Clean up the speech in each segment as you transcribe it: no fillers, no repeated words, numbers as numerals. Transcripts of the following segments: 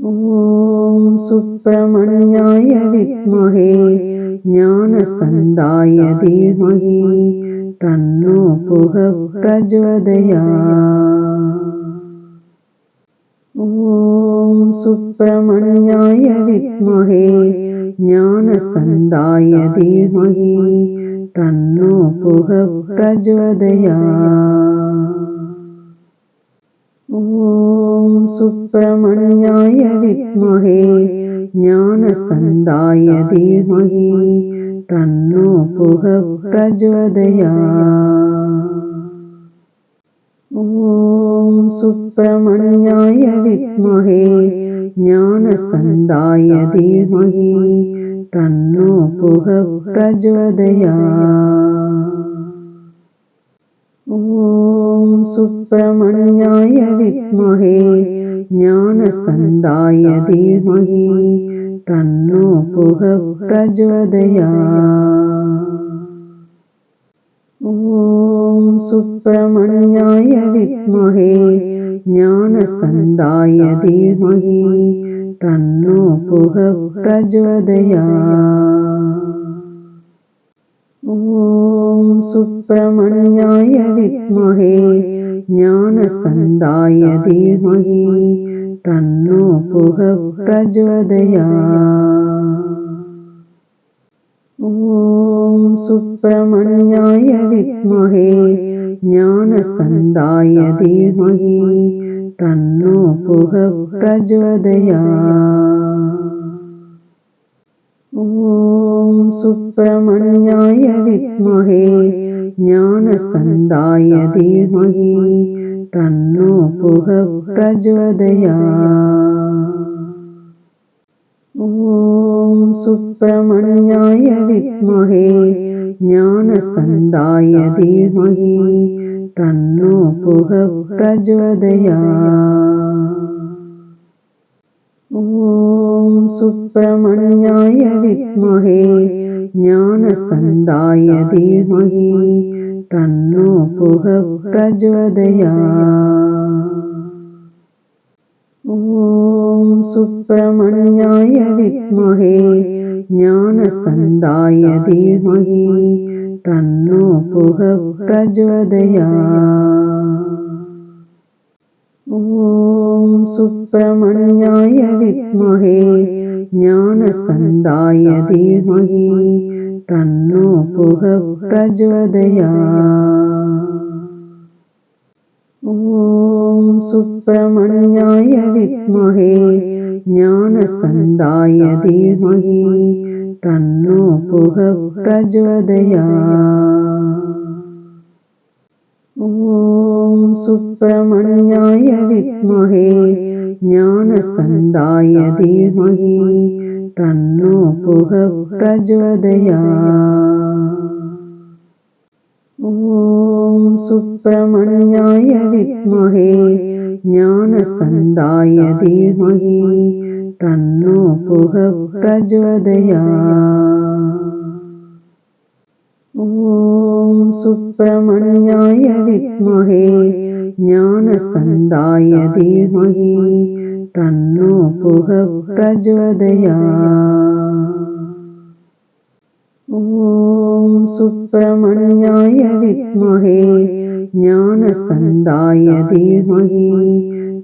ஓம் சுப்பிரமணியாய வித்மஹே ஞானஸ்கந்தாய தீமஹி தன்னோ புகः பிரச்சோதயாத். ஓம் சுப்பிரமணியாய வித்மஹே ஞானஸ்கந்தாய தீமஹி தன்னோ புகः பிரச்சோதயாத். ஓம் சுப்பிரமணியாய வித்மஹே ஞானஸ்கந்தாய தீமஹி தன்னோ புகः பிரச்சோதயாத். ஓம் சுப்பிரமணியாய வித்மஹே ஞானஸ்கந்தாய தீமஹி தன்னோ புகः பிரச்சோதயாத். ஓம் சுப்பிரமணியாய வித்மஹே ஞானஸ்கந்தாய தீமஹி தன்னோ புகः பிரச்சோதயாத். ஓம் சுப்பிரமணியாய வித்மஹே ஞானஸ்கந்தாய தீமஹி தன்னோ புகः பிரச்சோதயாத். ஓம் சுப்பிரமணியாய வித்மஹே ஞானஸ்கந்தாய தீமஹி தன்னோ புகः பிரச்சோதயாத். ஓம் சுப்பிரமணியாய வித்மஹே ஞானஸ்கந்தாய தீமஹி தன்னோ புகः பிரச்சோதயாத். ஓம் சுப்பிரமணியாய வித்மஹே ஞானஸ்கந்தாய தீமஹி தன்னோ புகः பிரச்சோதயாத். ஓம் சுப்பிரமணியாய வித்மஹே ஞானஸ்கந்தாய தீமஹி தன்னோ புகः பிரச்சோதயாத். ஓம் சுப்பிரமணியாய வித்மஹே ஞானஸ்கந்தாய தீமஹி தன்னோ புகः பிரச்சோதயாத். ஓம் சுப்பிரமணியாய வித்மஹே ஞானஸ்கந்தாய தீமஹி தன்னோ புகः பிரச்சோதயாத். ஓம் சுப்பிரமணியாய வித்மஹே ஞானஸ்கந்தாய தீமஹி தன்னோ புகः பிரச்சோதயாத். ஓம் சுப்பிரமணியாய வித்மஹே ஞானஸ்கந்தாய தீமஹி தன்னோ புகः பிரச்சோதயாத். ஓம் சுப்பிரமணியாய வித்மஹே ஞானஸ்கந்தாய தீமஹி தன்னோ புகः பிரச்சோதயாத். ஓம் சுப்பிரமணியாய வித்மஹே ஞானஸ்கந்தாய தீமஹி தன்னோ புகः பிரச்சோதயாத். ஓம் சுப்பிரமணியாய வித்மஹே ஞானஸ்கந்தாய தீமஹி தன்னோ புகः பிரச்சோதயாத். ஓம் சுப்பிரமணியாய வித்மஹே ஞானஸ்கந்தாய தீமஹி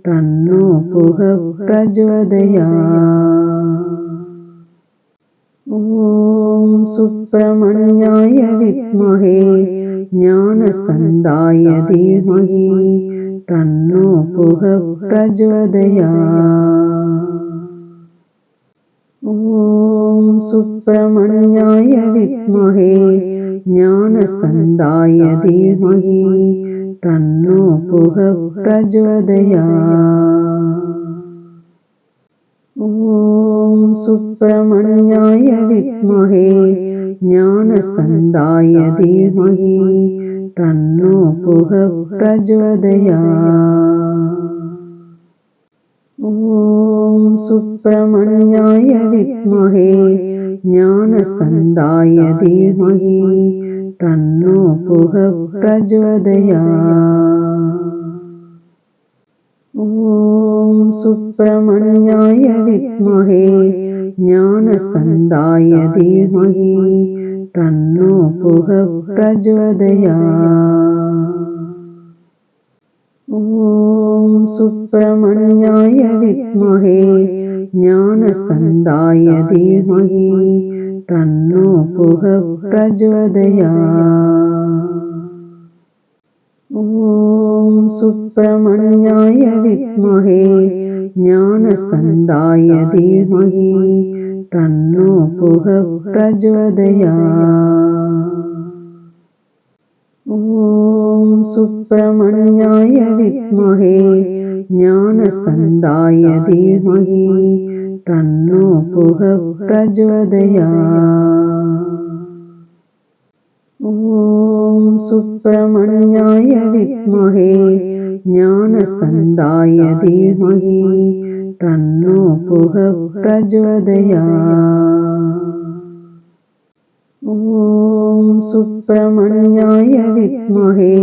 தன்னோ புகः பிரச்சோதயாத். ஓம் சுப்பிரமணியாய வித்மஹே ஞானஸ்கந்தாய தீமஹி தன்னோ புகः பிரச்சோதயாத். ஓம் சுப்பிரமணியாய வித்மஹே ஞானஸ்கந்தாய தீமஹி தன்னோ புகः பிரச்சோதயாத். ஓம் சுப்பிரமணியாய வித்மஹே ஞானஸ்கந்தாய தீமஹி தன்னோ புகः பிரச்சோதயாத். ஓம் சுப்பிரமணியாய வித்மஹே ஞானஸ்கந்தாய தீமஹி தன்னோ புகः பிரச்சோதயாத். ஓம் சுப்பிரமணியாய வித்மஹே ஞானஸ்கந்தாய தீமஹி தன்னோ புகः பிரச்சோதயாத். ஓம் சுப்பிரமணியாய வித்மஹே ஞானஸ்கந்தாய தீமஹி தன்னோ புகः பிரச்சோதயாத். ஓம் சுப்பிரமணியாய வித்மஹே ஞானஸ்கந்தாய தீமஹி தன்னோ புகः பிரச்சோதயாத். ஓம் சுப்பிரமணியாய வித்மஹே ஞானஸ்கந்தாய தீமஹி தன்னோ புகः பிரச்சோதயாத். ஓம் சுப்பிரமணியாய வித்மஹே ஞானஸ்கந்தாய தீமஹி தன்னோ புகः பிரச்சோதயாத். ஓம் சுப்பிரமணியாய வித்மஹே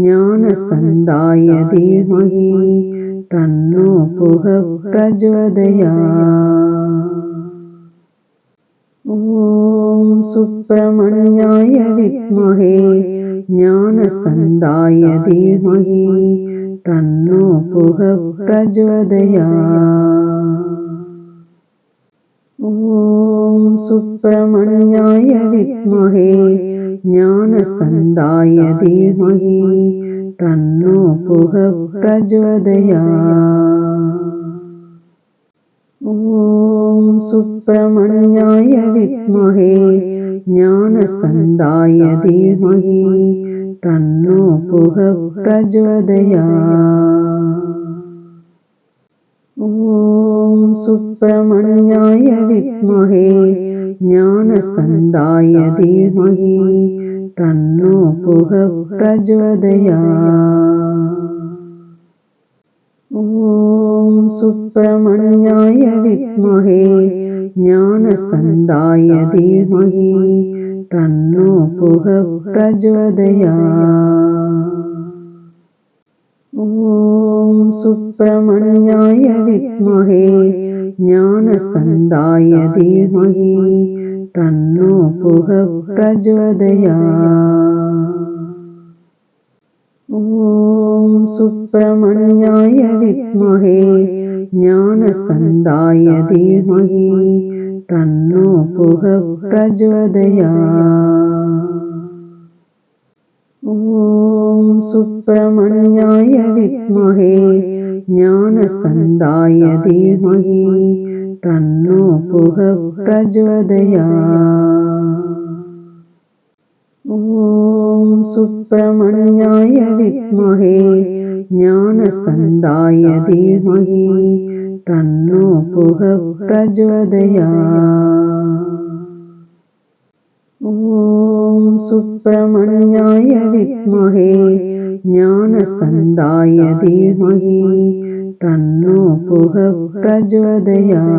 ஞானஸ்கந்தாய தீமஹி தன்னோ புகः பிரச்சோதயாத். ஓம் சுப்பிரமணியாய வித்மஹே ஞானஸ்கந்தாய தீமஹி தன்னோ புகः பிரச்சோதயாத். ஓம் சுப்பிரமணியாய வித்மஹே ஞானஸ்கந்தாய தீமஹி தன்னோ புகः பிரச்சோதயாத். ஓம் சுப்பிரமணியாய வித்மஹே ஞானஸ்கந்தாய தீமஹி தன்னோ புகः பிரச்சோதயாத். ஓம் சுப்பிரமணியாய வித்மஹே ஞானஸ்கந்தாய தீமஹி தன்னோ புகः பிரச்சோதயாத். ஓம் சுப்பிரமணியாய வித்மஹே ஞானஸ்கந்தாய தீமஹி தன்னோ புகः பிரச்சோதயாத். ஓம் சுப்பிரமணியாய வித்மஹே ஞானஸ்கந்தாய தீமஹி தன்னோ புகः பிரச்சோதயாத். ஓம் சுப்பிரமணியாய வித்மஹே ஞானஸ்கந்தாய தீமஹி தன்னோ புகः பிரச்சோதயாத். ஓம் சுப்பிரமணியாய வித்மஹே ஞானஸ்கந்தாய தீமஹி தன்னோ புகः பிரச்சோதயாத். ஓம் சுப்பிரமணியாய வித்மஹே ஞானஸ்கந்தாய தீமஹி தன்னோ புகः பிரச்சோதயாத். ஓம் சுப்பிரமணியாய வித்மஹே ஞானஸ்கந்தாய தீமஹி தன்னோ புகः பிரச்சோதயாத்.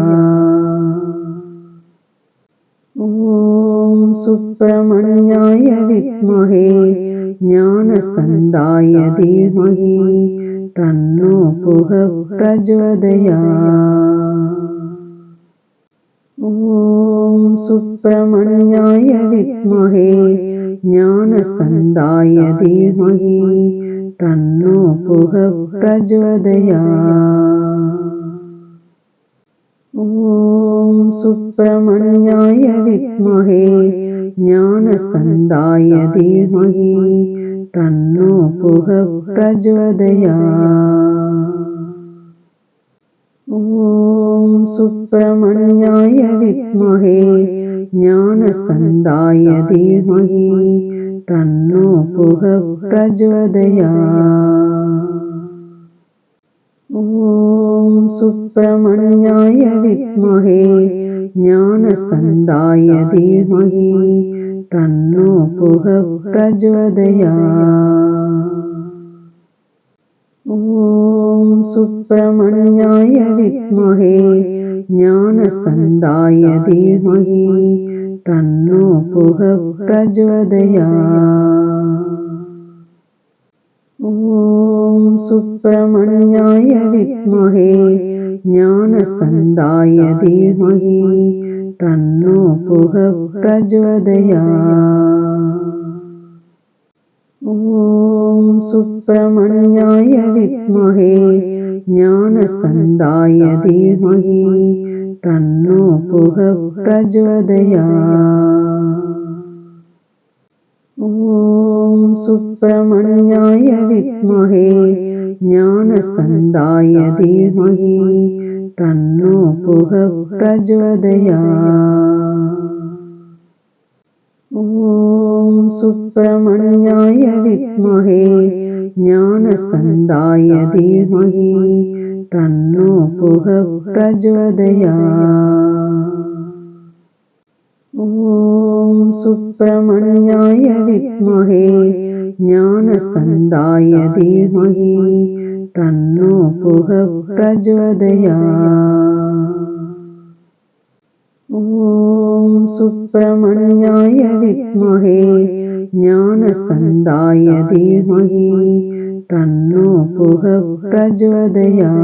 ஓம் சுப்பிரமணியாய வித்மஹே ஞானஸ்கந்தாய தீமஹி தன்னோ புகः பிரச்சோதயாத். ஓம் சுப்பிரமணியாய வித்மஹே ஞானஸ்கந்தாய தீமஹி தன்னோ புகः பிரச்சோதயாத். ஓம் சுப்பிரமணியாய வித்மஹே ஞானஸ்கந்தாய தீமஹி தன்னோ புகः பிரச்சோதயாத். ஓம் சுப்பிரமணியாய வித்மஹே ஞானஸ்கந்தாய தீமஹி தன்னோ புகः பிரச்சோதயாத். ஓம் சுப்பிரமணியாய வித்மஹே ஞானஸ்கந்தாய தீமஹி தன்னோ புகः பிரச்சோதயாத். ஓம் சுப்பிரமணியாய வித்மஹே ஞானஸ்கந்தாய தீமஹி தன்னோ புகः பிரச்சோதயாத். ஓம் சுப்பிரமணியாய வித்மஹே ஞானஸ்கந்தாய தீமஹி தன்னோ புகப் பிரச்சோதயாத். ஓம் சுப்பிரமணியாய வித்மஹே ஞானஸ்கந்தாய தீமஹி தன்னோ புகப் பிரச்சோதயாத். ஓம் சுப்பிரமணியாய வித்மஹே ஞானஸ்கந்தாய தீமஹி தன்னோ புகப் பிரச்சோதயாத். ஓம் சுப்பிரமணியாய வித்மஹே ஞானஸ்கந்தாய தீமஹி தன்னோ புகப் பிரச்சோதயாத். ஓம் சுப்பிரமணியாய வித்மஹே ஞானஸ்கந்தாய தீமஹி தன்னோ புகப் பிரச்சோதயாத். ஓம் சுப்பிரமணியாய வித்மஹே ஞானஸ்கந்தாய தீமஹி தன்னோ புகப் பிரச்சோதயாத்.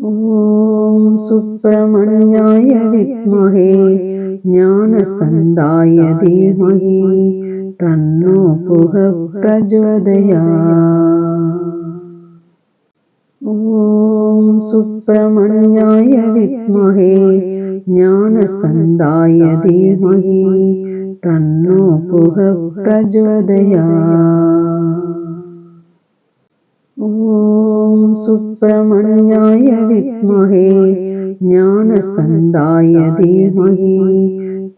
ஓம் சுப்பிரமணியாய வித்மஹே ஞானஸ்கந்தாய தீமஹி தன்னோ புகப் பிரச்சோதயாத். ஓம் சுப்பிரமணியாய வித்மஹே ஞானஸ்கந்தாய தீமஹி தன்னோ புகப் பிரச்சோதயாத். ஓம் சுப்பிரமணியாய வித்மஹே ஞானஸ்கந்தாய தீமஹி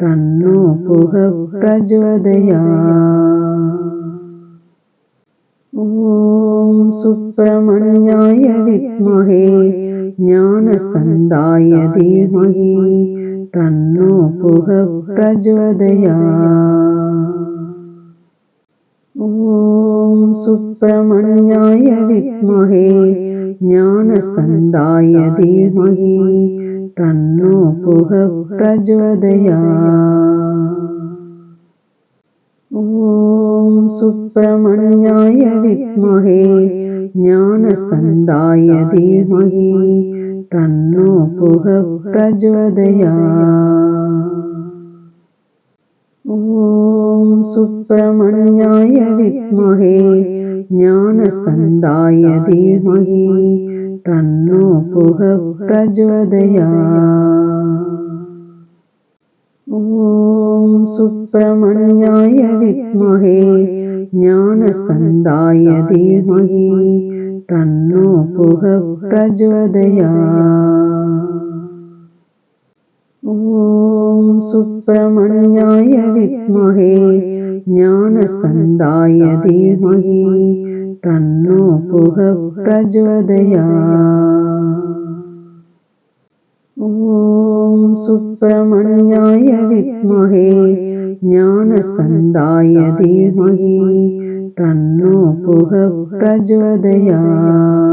தன்னோ புகப் பிரச்சோதயாத். ஓம் சுப்பிரமணியாய வித்மஹே ஞானஸ்கந்தாய தீமஹி தன்னோ புகப் பிரச்சோதயாத். ஓம் சுப்பிரமணியாய வித்மஹே ஞானஸ்கந்தாய தீமஹி தன்னோ புகப் பிரச்சோதயாத். ஓம் சுப்பிரமணியாய வித்மஹே ஞானஸ்கந்தாய தீமஹி தன்னோ புகப் பிரச்சோதயாத். ஓம் சுப்பிரமணியாய வித்மஹே ஞானஸ்கந்தாய தீமஹி தன்னோ புகப் பிரச்சோதயாத். ஓம் சுப்பிரமணியாய வித்மஹே ஞானஸ்கந்தாய தீமஹி தன்னோ புகப் பிரச்சோதயாத். ஓம் சுப்பிரமணியாய வித்மஹே ஞானஸ்கந்தாய தீமஹி தன்னோ புகப் பிரச்சோதயாத். ஓம் சுப்பிரமணியாய வித்மஹே ஞானஸ்கந்தாய தீமஹி தன்னோ புகப் பிரச்சோதயாத்.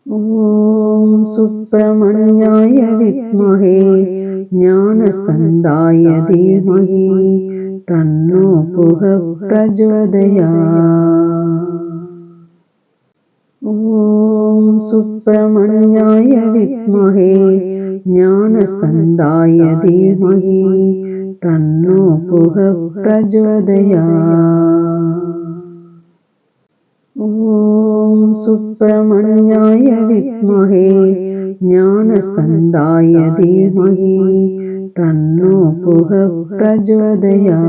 ஓம் சுப்பிரமணியாய வித்மஹே ஞானஸ்கந்தாய தீமஹி தன்னோ புகப் பிரச்சோதயாத். ஓம் சுப்பிரமணியாய வித்மஹே ஞானஸ்கந்தாய தீமஹி தன்னோ புகப் பிரச்சோதயாத். ஓம் சுப்பிரமணியாய வித்மஹே ஞானஸ்கந்தாய தீமஹி தன்னோ புகப் பிரச்சோதயாத்.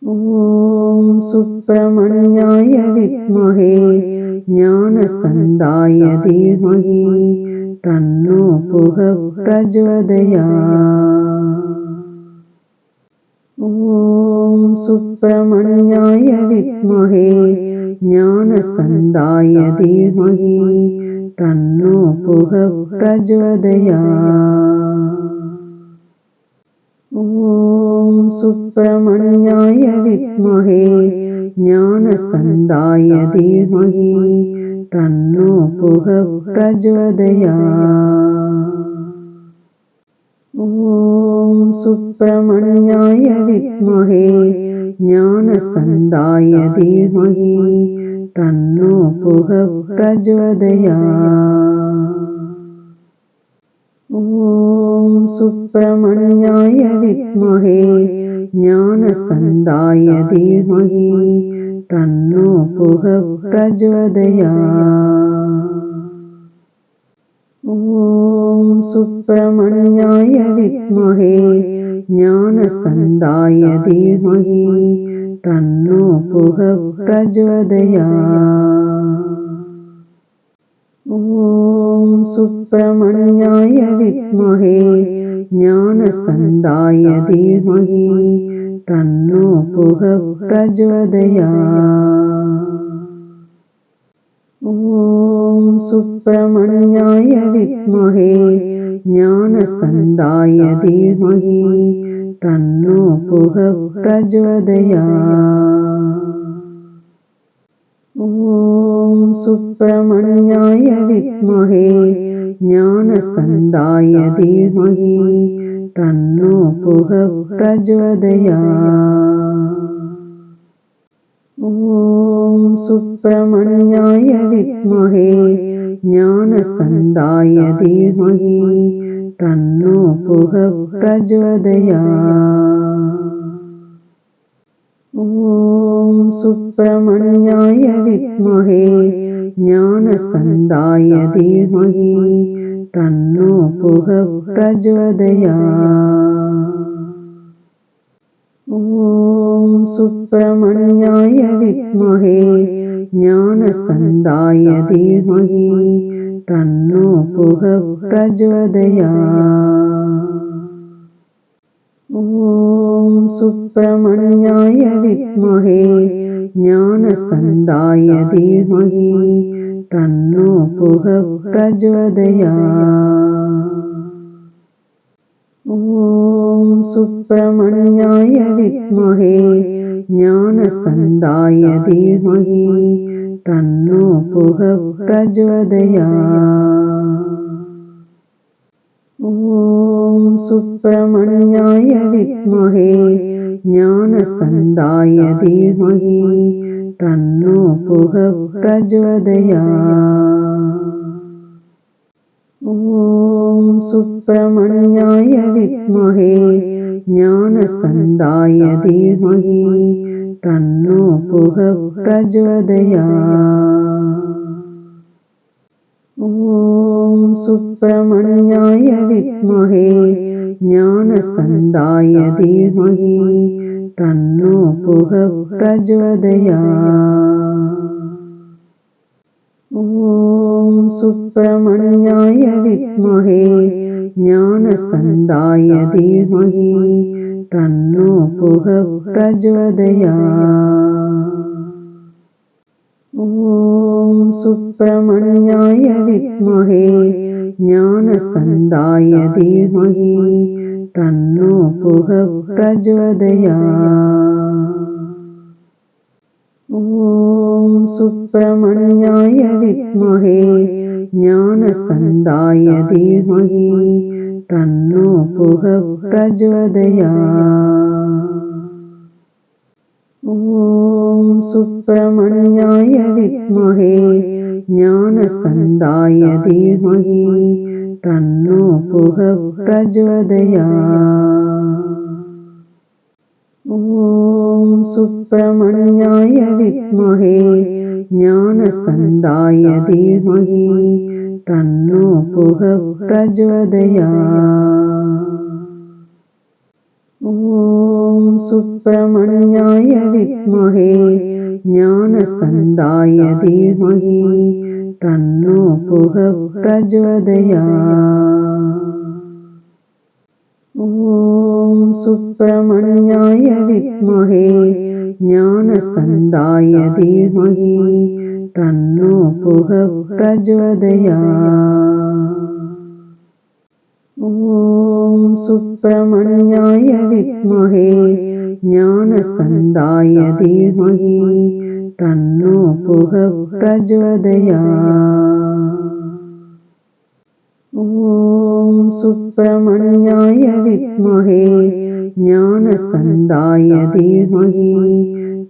ஓம் சுப்பிரமணியாய வித்மஹே ஞானஸ்கந்தாய தீமஹி தன்னோ புகப் பிரச்சோதயாத். ஓம் சுப்பிரமணியாய வித்மஹே ஞானஸ்கந்தாய தீமஹி தன்னோ புகப் பிரச்சோதயாத். ஓம் சுப்பிரமணியாய வித்மஹே ஞானஸ்கந்தாய தீமஹி தன்னோ புகப் பிரச்சோதயாத். ॐ सुब्रह्मण्याय विद्महे ज्ञानस्कन्दाय धीमहि तन्नो पुः प्रचोदयात्। ॐ सुब्रह्मण्याय विद्महे ज्ञानस्कन्दाय धीमहि तन्नो पुः प्रचोदयात्। ॐ सुब्रह्मण्याय विद्महे ज्ञानस्कन्दाय धीमहि तन्नो पुः प्रचोदयात्। ॐ सुब्रह्मण्याय विद्महे ज्ञानस्कन्दाय धीमहि तन्नो पुः प्रचोदयात्। ॐ सुब्रह्मण्याय विद्महे ज्ञानस्कन्दाय धीमहि तन्नो पुः प्रचोदयात्। ॐ सुब्रह्मण्याय विद्महे ज्ञानस्कन्दाय धीमहि तन्नो पुः प्रचोदयात्। ॐ सुब्रह्मण्याय विद्महे ज्ञानस्कन्दाय धीमहि तन्नो पुः प्रचोदयात्। ॐ सुब्रह्मण्याय विद्महे ज्ञानस्कन्दाय धीमहि तन्नो पुः प्रचोदयात्। ॐ सुब्रह्मण्याय विद्महे ज्ञानस्कन्दाय धीमहि तन्नो पुः प्रचोदयात्। ॐ सुब्रह्मण्याय विद्महे ज्ञानस्कन्दाय धीमहि तन्नो पुः प्रचोदयात्। ॐ सुब्रह्मण्याय विद्महे ज्ञानस्कन्दाय धीमहि तन्नो पुः प्रचोदयात्। ॐ सुब्रह्मण्याय विद्महे ज्ञानस्कन्दाय धीमहि तन्नो पुः प्रचोदयात्। ॐ सुब्रह्मण्याय विद्महे ज्ञानस्कन्दाय धीमहि तन्नो पुः प्रचोदयात्। ॐ सुब्रह्मण्याय विद्महे ज्ञानस्कन्दाय धीमहि तन्नो पुः प्रचोदयात्। ॐ सुब्रह्मण्याय विद्महे ज्ञानस्कन्दाय धीमहि तन्नो पुः प्रचोदयात्। ॐ सुब्रह्मण्याय विद्महे ज्ञानस्कन्दाय धीमहि तन्नो पुः प्रचोदयात्। ॐ सुब्रह्मण्याय विद्महे ज्ञानस्कन्दाय धीमहि तन्नो पुः प्रचोदयात्। ॐ सुब्रह्मण्याय विद्महे ज्ञानस्कन्दाय धीमहि तन्नो पुः प्रचोदयात्। ॐ सुब्रह्मण्याय विद्महे ज्ञानस्कन्दाय धीमहि तन्नो पुः प्रचोदयात्। ॐ सुब्रह्मण्याय विद्महे ज्ञानस्कन्दाय धीमहि तन्नो पुः प्रचोदयात्। ॐ सुब्रह्मण्याय विद्महे ज्ञानस्कन्दाय धीमहि तन्नो पुः प्रचोदयात्। ॐ सुब्रह्मण्याय विद्महे ज्ञानस्कन्दाय धीमहि तन्नो पुः प्रचोदयात्। ॐ सुब्रह्मण्याय विद्महे ज्ञानस्कन्दाय धीमहि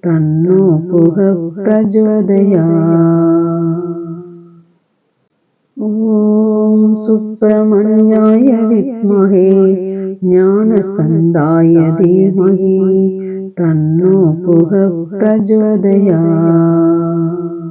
तन्नो गुहः प्रचोदयात्। ॐ सुब्रह्मण्याय विद्महे ज्ञानस्कन्दाय धीमहि तन्नो गुहः प्रचोदयात्।